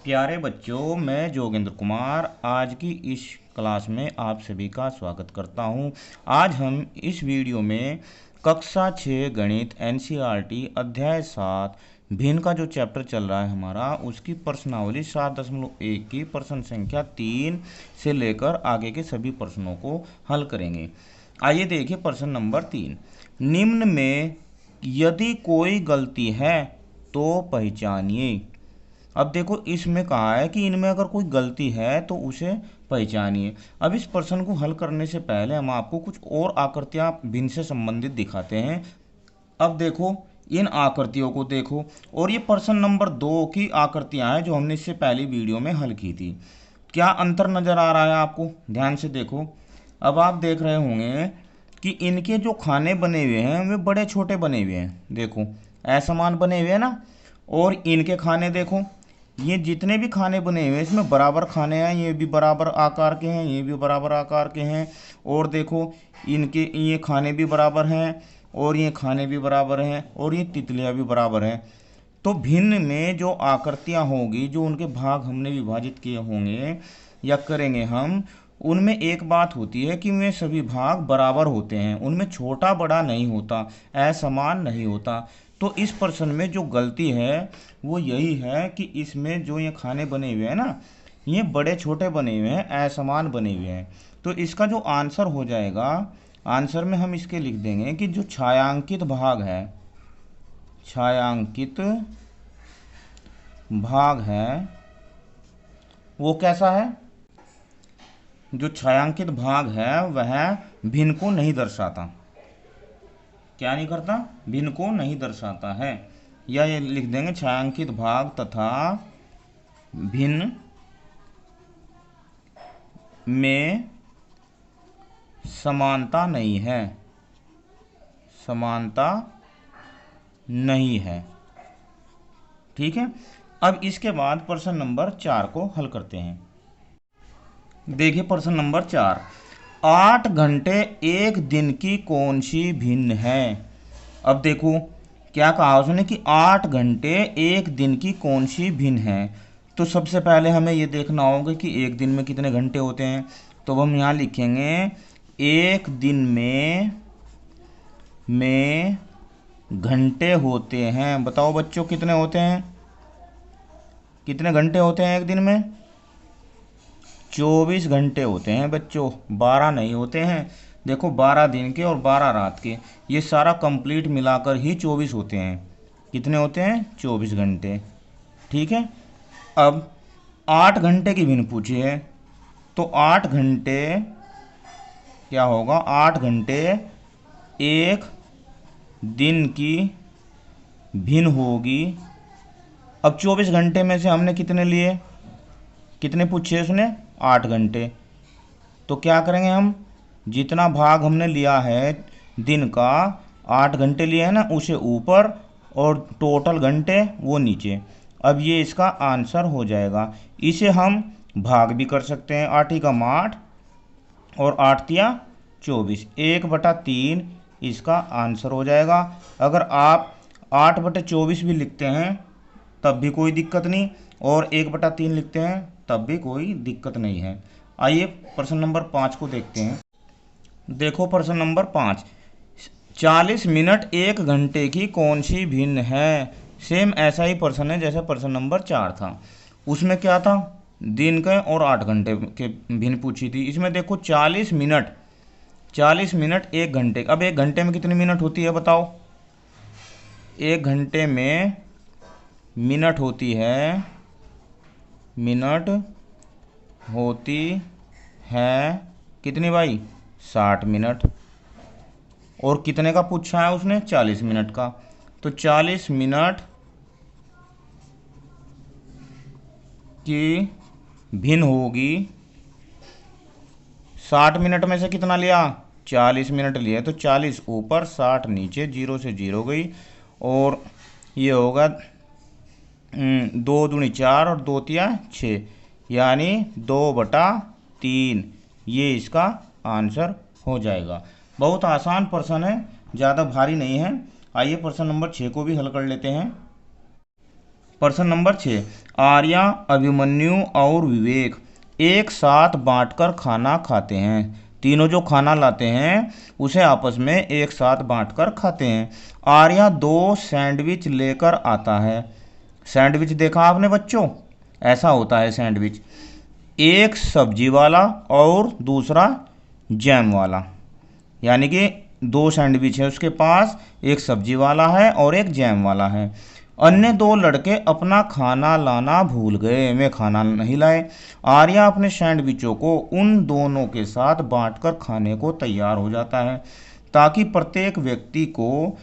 प्यारे बच्चों, मैं जोगेंद्र कुमार आज की इस क्लास में आप सभी का स्वागत करता हूं। आज हम इस वीडियो में कक्षा 6 गणित एनसीईआरटी अध्याय 7 भिन्न का जो चैप्टर चल रहा है हमारा, उसकी प्रश्नावली 7.1 की प्रश्न संख्या 3 से लेकर आगे के सभी प्रश्नों को हल करेंगे। आइए देखिए प्रश्न नंबर 3। निम्न में यदि कोई गलती है तो पहचानिए। अब देखो, इसमें कहा है कि इनमें अगर कोई गलती है तो उसे पहचानिए। अब इस प्रश्न को हल करने से पहले हम आपको कुछ और आकृतियां भिन्न से संबंधित दिखाते हैं। अब देखो, इन आकृतियों को देखो, और ये प्रश्न नंबर 2 की आकृतियां हैं जो हमने इससे पहली वीडियो में हल की थी। क्या अंतर नजर आ रहा है आपको? ध्यान से देखो। अब आप देख रहे होंगे कि इनके जो खाने बने हुए हैं वे बड़े छोटे बने हुए हैं। देखो, असमान बने हुए हैं ना। और इनके खाने देखो, ये जितने भी खाने बने हुए हैं इसमें बराबर खाने हैं। ये भी बराबर आकार के हैं, ये भी बराबर आकार के हैं। और देखो, इनके ये खाने भी बराबर हैं और ये खाने भी बराबर हैं और ये तितलियाँ भी बराबर हैं। तो भिन्न में जो आकृतियाँ होंगी, जो उनके भाग हमने विभाजित किए होंगे या करेंगे हम, उनमें एक बात होती है कि वे सभी भाग बराबर होते हैं, उनमें छोटा बड़ा नहीं होता, असमान नहीं होता। तो इस प्रश्न में जो गलती है वो यही है कि इसमें जो ये खाने बने हुए हैं ना, ये बड़े छोटे बने हुए हैं, असमान बने हुए हैं। तो इसका जो आंसर हो जाएगा, आंसर में हम इसके लिख देंगे कि जो छायांकित भाग है, छायांकित भाग है वो कैसा है? जो छायांकित भाग है वह भिन्न को नहीं दर्शाता। क्या नहीं करता? भिन्न को नहीं दर्शाता है। या ये लिख देंगे छायांकित भाग तथा भिन्न में समानता नहीं है, समानता नहीं है। ठीक है। अब इसके बाद प्रश्न नंबर 4 को हल करते हैं। देखिए प्रश्न नंबर 4। 8 घंटे एक दिन की कौन सी भिन्न है? अब देखो, क्या कहा उसने कि 8 घंटे एक दिन की कौन सी भिन्न है। तो सबसे पहले हमें ये देखना होगा कि एक दिन में कितने घंटे होते हैं। तो हम यहाँ लिखेंगे एक दिन में घंटे होते हैं। बताओ बच्चों, कितने होते हैं? कितने घंटे होते हैं एक दिन में? 24 घंटे होते हैं बच्चों, 12 नहीं होते हैं। देखो, 12 दिन के और 12 रात के, ये सारा कंप्लीट मिलाकर ही 24 होते हैं। कितने होते हैं? 24 घंटे। ठीक है। अब 8 घंटे की भिन्न पूछी है, तो 8 घंटे क्या होगा? 8 घंटे एक दिन की भिन्न होगी। अब 24 घंटे में से हमने कितने लिए? कितने पूछे उसने? 8 घंटे। तो क्या करेंगे हम? जितना भाग हमने लिया है दिन का, 8 घंटे लिए हैं ना, उसे ऊपर और टोटल घंटे वो नीचे। अब ये इसका आंसर हो जाएगा। इसे हम भाग भी कर सकते हैं। 8 ही का 8 और 8 तिया 24, 1/3 इसका आंसर हो जाएगा। अगर आप 8/24 भी लिखते हैं तब भी कोई दिक्कत नहीं, और 1/3 लिखते हैं तब भी कोई दिक्कत नहीं है। आइए प्रश्न नंबर 5 को देखते हैं। देखो प्रश्न नंबर 5। 40 मिनट एक घंटे की कौन सी भिन्न है? सेम ऐसा ही प्रश्न है जैसे प्रश्न नंबर 4 था। उसमें क्या था? दिन के और 8 घंटे के भिन्न पूछी थी। इसमें देखो 40 मिनट, 40 मिनट एक घंटे। अब एक घंटे में कितनी मिनट होती है बताओ? एक घंटे में मिनट होती है, मिनट होती है कितनी भाई? 60 मिनट। और कितने का पूछा है उसने? 40 मिनट का। तो 40 मिनट की भिन्न होगी। 60 मिनट में से कितना लिया? 40 मिनट लिए, तो 40 ऊपर 60 नीचे, 0 से 0 गई। और ये होगा 2 दूनी 4 और 2 तिया 6, यानी 2/3। ये इसका आंसर हो जाएगा। बहुत आसान प्रश्न है, ज़्यादा भारी नहीं है। आइए प्रश्न नंबर 6 को भी हल कर लेते हैं। प्रश्न नंबर 6, आर्या, अभिमन्यु और विवेक एक साथ बांटकर खाना खाते हैं। तीनों जो खाना लाते हैं उसे आपस में एक साथ बांटकर खाते हैं। आर्या 2 सैंडविच लेकर आता है। सैंडविच देखा आपने बच्चों, ऐसा होता है सैंडविच। एक सब्जी वाला और दूसरा जैम वाला, यानी कि 2 सैंडविच है उसके पास, एक सब्जी वाला है और एक जैम वाला है। अन्य 2 लड़के अपना खाना लाना भूल गए, वे खाना नहीं लाए। आर्या अपने सैंडविचों को उन दोनों के साथ बांटकर खाने को तैयार हो जाता है, ताकि प्रत्येक व्यक्ति को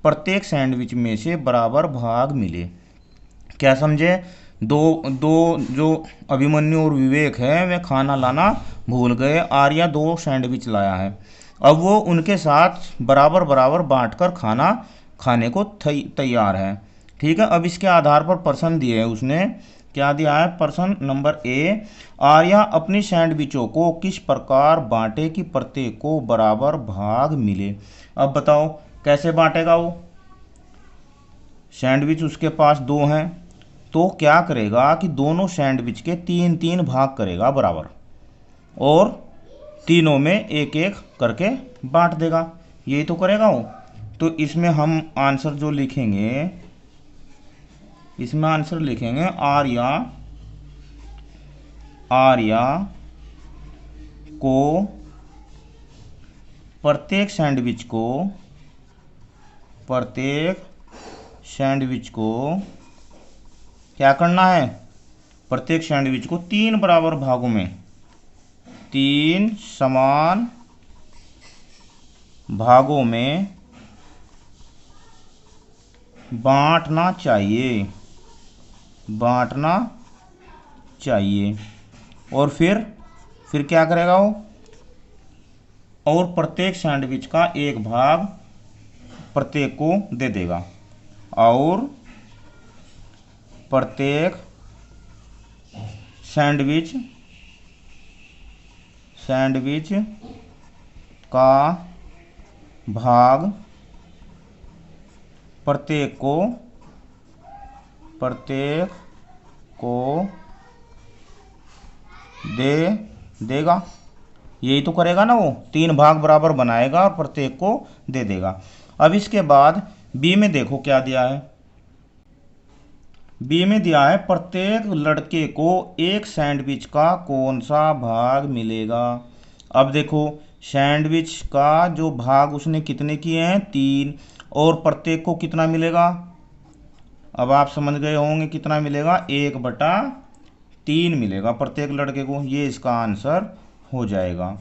प्रत्येक सैंडविच में से बराबर भाग मिले। क्या समझे? दो दो जो अभिमन्यु और विवेक है वे खाना लाना भूल गए। आर्या 2 सैंडविच लाया है, अब वो उनके साथ बराबर बराबर बांटकर खाना खाने को तैयार है। ठीक है, अब इसके आधार पर प्रश्न दिए है उसने। क्या दिया है? प्रश्न नंबर ए, आर्या अपनी सैंडविचों को किस प्रकार बांटे कि प्रत्येक को बराबर भाग मिले। अब बताओ कैसे बांटेगा वो? सैंडविच उसके पास 2 हैं, तो क्या करेगा कि दोनों सैंडविच के 3-3 भाग करेगा बराबर, और तीनों में एक एक करके बांट देगा। यही तो करेगा वो। तो इसमें हम आंसर जो लिखेंगे, इसमें आंसर लिखेंगे आर्या को प्रत्येक सैंडविच को क्या करना है? प्रत्येक सैंडविच को 3 बराबर भागों में, 3 समान भागों में बांटना चाहिए। और फिर क्या करेगा वो? और प्रत्येक सैंडविच का एक भाग प्रत्येक को दे देगा, और प्रत्येक सैंडविच का भाग प्रत्येक को दे देगा। यही तो करेगा ना वो, 3 भाग बराबर बनाएगा और प्रत्येक को दे देगा। अब इसके बाद बी में देखो क्या दिया है। बी में दिया है प्रत्येक लड़के को एक सैंडविच का कौन सा भाग मिलेगा। अब देखो सैंडविच का जो भाग उसने कितने किए हैं? 3, और प्रत्येक को कितना मिलेगा? अब आप समझ गए होंगे कितना मिलेगा, 1/3 मिलेगा प्रत्येक लड़के को। ये इसका आंसर हो जाएगा।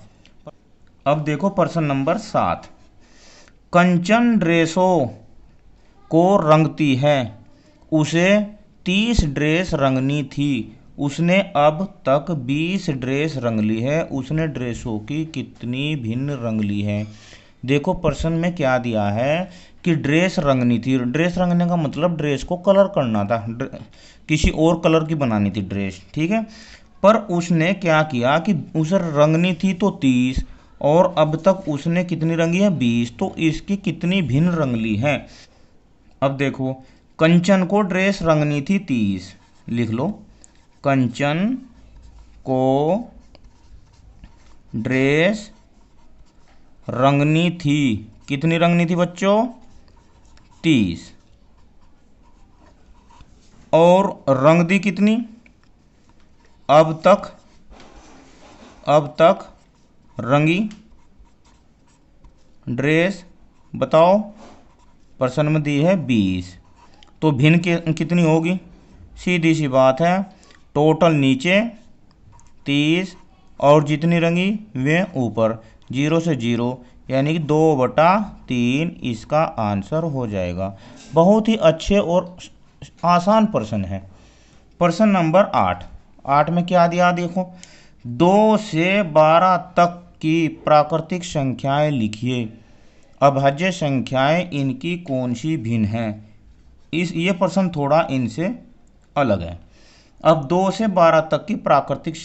अब देखो प्रश्न नंबर 7, कंचन ड्रेसों को रंगती है, उसे 30 ड्रेस रंगनी थी, उसने अब तक 20 ड्रेस रंग ली है, उसने ड्रेसों की कितनी भिन्न रंग ली है। देखो प्रश्न में क्या दिया है कि ड्रेस रंगनी थी। ड्रेस रंगने का मतलब ड्रेस को कलर करना था, किसी और कलर की बनानी थी ड्रेस, ठीक है। पर उसने क्या किया कि उसे रंगनी थी तो 30, और अब तक उसने कितनी रंगी है? 20, तो इसकी कितनी भिन्न रंग ली है। अब देखो कंचन को ड्रेस रंगनी थी 30, लिख लो, कंचन को ड्रेस रंगनी थी, कितनी रंगनी थी बच्चों? 30, और रंग दी कितनी? अब तक रंगी ड्रेस बताओ, प्रश्न में दी है 20, तो भिन्न कितनी होगी? सीधी सी बात है, टोटल नीचे 30 और जितनी रंगी वे ऊपर, 0 से 0, यानी कि 2/3 इसका आंसर हो जाएगा। बहुत ही अच्छे और आसान प्रश्न है। प्रश्न नंबर 8 में क्या दिया देखो, 2 से 12 तक की प्राकृतिक संख्याएं लिखिए, अभाज्य संख्याएं इनकी कौन सी भिन्न हैं। ये प्रश्न थोड़ा इनसे अलग है। अब 2 से 12 तक की प्राकृतिक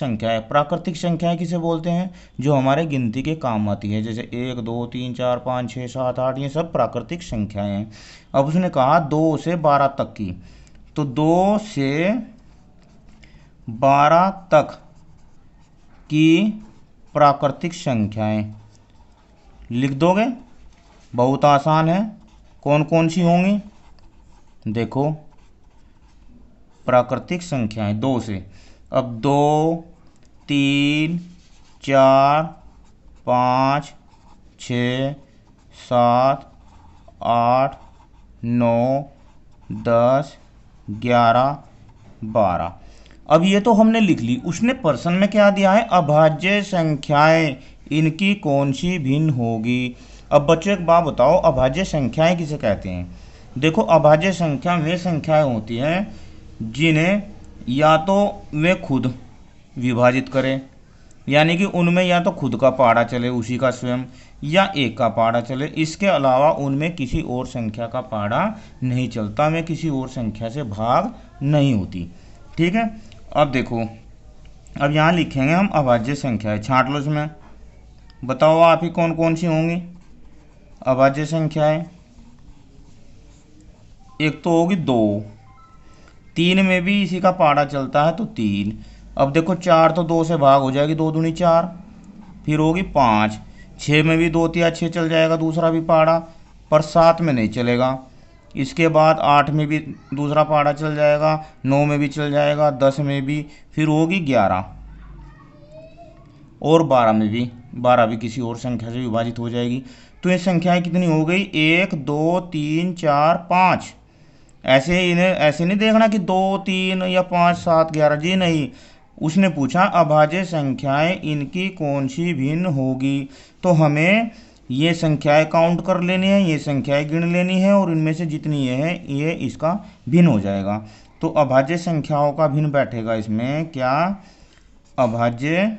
संख्याएं किसे बोलते हैं? जो हमारे गिनती के काम आती है, जैसे 1 2 3 4 5 6 7 8, ये सब प्राकृतिक संख्याएं हैं। अब उसने कहा 2 से 12 तक की, तो 2 से 12 तक की प्राकृतिक संख्याएं लिख दोगे। बहुत आसान है। कौन कौन सी होंगी? देखो, प्राकृतिक संख्याएं 2 से, अब 2, 3, 4, 5, 6, 7, 8, 9, 10, 11, 12। अब ये तो हमने लिख ली। उसने प्रश्न में क्या दिया है? अभाज्य संख्याएं इनकी कौन सी भिन्न होगी। अब बच्चों एक बात बताओ, अभाज्य संख्याएं किसे कहते हैं? देखो, अभाज्य संख्या वे संख्याएं होती हैं जिन्हें या तो वे खुद विभाजित करें, यानी कि उनमें या तो खुद का पहाड़ा चले उसी का स्वयं, या एक का पहाड़ा चले। इसके अलावा उनमें किसी और संख्या का पहाड़ा नहीं चलता, में किसी और संख्या से भाग नहीं होती। ठीक है। अब देखो, अब यहाँ लिखेंगे हम अभाज्य संख्याएं। छांट लो इसमें। बताओ आप ही कौन कौन सी होंगी अभाज्य संख्याएं। एक तो होगी 2, 3 में भी इसी का पहाड़ा चलता है तो 3। अब देखो 4 तो 2 से भाग हो जाएगी, 2 दूनी 4। फिर होगी 5, 6 में भी 2 तिया 6 चल जाएगा दूसरा भी पहाड़ा, पर 7 में नहीं चलेगा। इसके बाद 8 में भी दूसरा पहाड़ा चल जाएगा, 9 में भी चल जाएगा, 10 में भी, फिर होगी 11 और 12 में भी। 12 भी किसी और संख्या से विभाजित हो जाएगी। तो ये संख्याएं कितनी हो गई? 1, 2, 3, 4, 5। ऐसे इन्हें ऐसे नहीं देखना कि 2, 3 या 5, 7, 11 जी नहीं। उसने पूछा अभाज्य संख्याएं इनकी कौन सी भिन्न होगी। तो हमें ये संख्याएं काउंट कर लेनी है, ये संख्याएं गिन लेनी है, और इनमें से जितनी ये है ये इसका भिन्न हो जाएगा। तो अभाज्य संख्याओं का भिन्न बैठेगा इसमें क्या? अभाज्य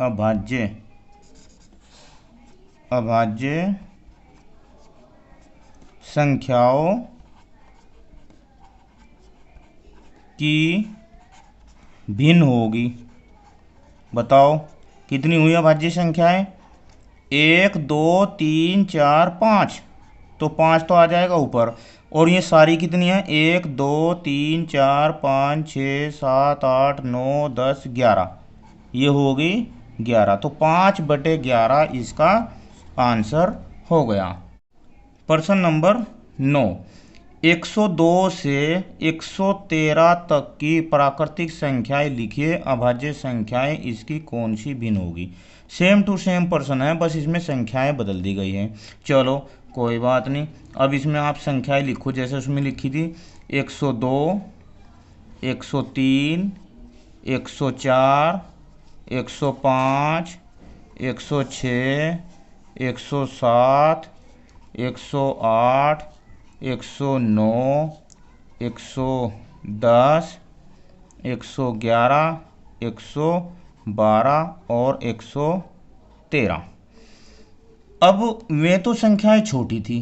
अभाज्य अभाज्य संख्याओं की भिन्न होगी। बताओ कितनी हुई अभाज्य संख्याएं? 1, 2, 3, 4, 5। तो 5 तो आ जाएगा ऊपर। और ये सारी कितनी है? 1, 2, 3, 4, 5, 6, 7, 8, 9, 10, 11। ये होगी 11। तो 5/11 इसका आंसर हो गया। प्रश्न नंबर 9, 102 से 113 तक की प्राकृतिक संख्याएं लिखिए। अभाज्य संख्याएं इसकी कौन सी भिन्न होगी। सेम टू सेम प्रश्न है, बस इसमें संख्याएं बदल दी गई हैं। चलो कोई बात नहीं। अब इसमें आप संख्याएं लिखो जैसे उसमें लिखी थी। 102, 103, 104, 105, 106, 107, 108, 109, 110, 111, 112 और 113। अब वे तो संख्याएं छोटी थी।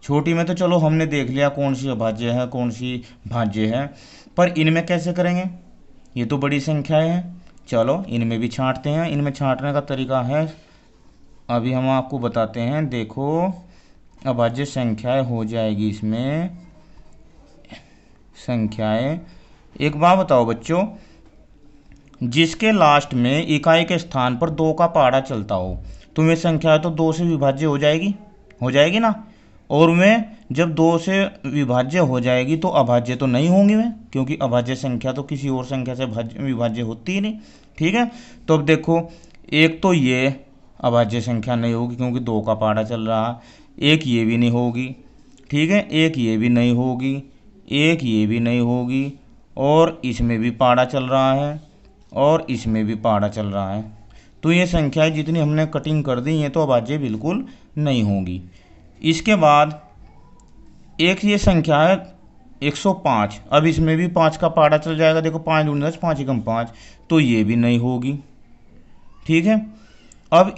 छोटी में तो चलो हमने देख लिया कौन सी अभाज्य है कौन सी भाज्य है, पर इनमें कैसे करेंगे? ये तो बड़ी संख्याएं हैं। चलो इनमें भी छांटते हैं। इनमें छांटने का तरीका है, अभी हम आपको बताते हैं। देखो, अभाज्य संख्याएं हो जाएगी इसमें संख्याएं। एक बात बताओ बच्चों, जिसके लास्ट में इकाई के स्थान पर 2 का पहाड़ा चलता हो तो वे संख्याएं तो 2 से विभाज्य हो जाएगी ना। और वे जब 2 से विभाज्य हो जाएगी तो अभाज्य तो नहीं होंगी वे, क्योंकि अभाज्य संख्या तो किसी और संख्या से विभाज्य होती ही नहीं। ठीक है। तो अब देखो, एक तो ये अभाज्य संख्या नहीं होगी क्योंकि 2 का पहाड़ा चल रहा है। एक ये भी नहीं होगी। ठीक है। एक ये भी नहीं होगी, एक ये भी नहीं होगी, और इसमें भी पहाड़ा चल रहा है, और इसमें भी पहाड़ा चल रहा है। तो ये संख्याएं जितनी हमने कटिंग कर दी ये तो अभाज्य बिल्कुल नहीं होंगी। इसके बाद एक ये संख्या है 105। अब इसमें भी 5 का पहाड़ा चल जाएगा। देखो 5 दूनी 10, 5 एकम 5, तो ये भी नहीं होगी। ठीक है। अब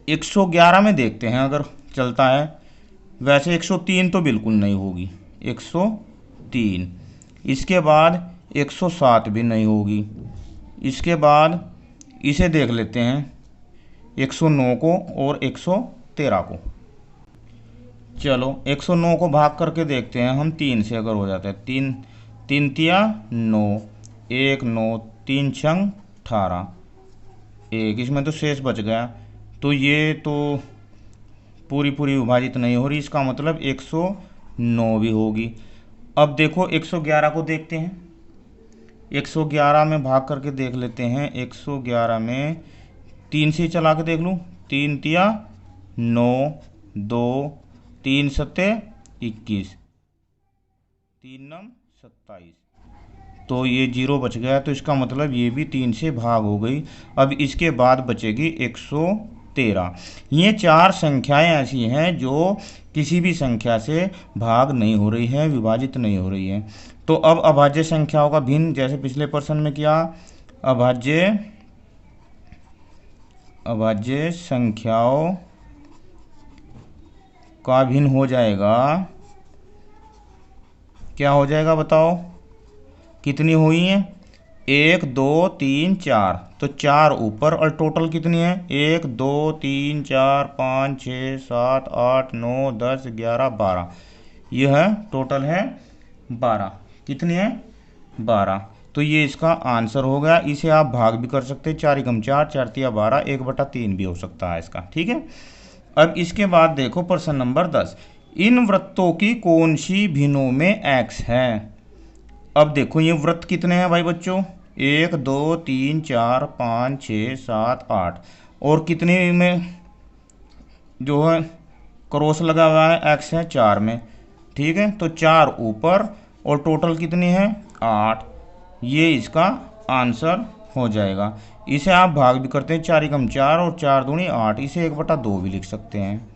111 में देखते हैं अगर चलता है। वैसे 103 तो बिल्कुल नहीं होगी, 103। इसके बाद 107 भी नहीं होगी। इसके बाद इसे देख लेते हैं 109 को और 113 को। चलो 109 को भाग करके देखते हैं हम 3 से, अगर हो जाता है 3 3 तिया 9, 1 9 3 छंग 18, एक इसमें तो शेष बच गया। तो ये तो पूरी पूरी विभाजित नहीं हो रही, इसका मतलब 109 भी होगी। अब देखो 111 को देखते हैं। 111 में भाग करके देख लेते हैं। 111 में 3 से चला के देख लूँ। 3 तिया 9, 2 3 सत्ते 21, 3 नम 27, तो ये 0 बच गया। तो इसका मतलब ये भी 3 से भाग हो गई। अब इसके बाद बचेगी 113। ये 4 संख्याएं ऐसी हैं जो किसी भी संख्या से भाग नहीं हो रही है, विभाजित नहीं हो रही है। तो अब अभाज्य संख्याओं का भिन्न, जैसे पिछले प्रश्न में किया, अभाज्य संख्याओं का भिन्न हो जाएगा। क्या हो जाएगा बताओ, कितनी हुई है? 1 2 3 4, तो 4 ऊपर, और टोटल कितनी है? 1 2 3 4 5 6 7 8 9 10 11 12, यह है टोटल है 12। कितनी है? 12। तो ये इसका आंसर हो गया। इसे आप भाग भी कर सकते हैं, 4 एकम 4, 4 तिया 12, 1/3 भी हो सकता है इसका। ठीक है। अब इसके बाद देखो प्रश्न नंबर 10। इन वृत्तों की कौन सी भिन्नों में x है? अब देखो ये वृत्त कितने हैं भाई बच्चों? 1 2 3 4 5 6 7 8, और कितने में जो है क्रॉस लगा हुआ है x है 4 में। ठीक है, तो 4 ऊपर, और टोटल कितनी है? 8। ये इसका आंसर हो जाएगा। इसे आप भाग भी करते हैं, 4 एकम 4 और 4 दूनी 8, इसे 1/2 भी लिख सकते हैं।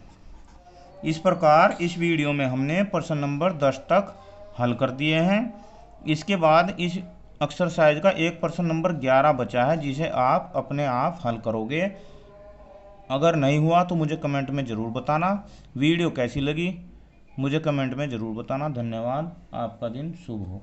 इस प्रकार इस वीडियो में हमने प्रश्न नंबर 10 तक हल कर दिए हैं। इसके बाद इस एक्सरसाइज का एक प्रश्न नंबर 11 बचा है, जिसे आप अपने आप हल करोगे। अगर नहीं हुआ तो मुझे कमेंट में ज़रूर बताना। वीडियो कैसी लगी मुझे कमेंट में ज़रूर बताना। धन्यवाद। आपका दिन शुभ हो।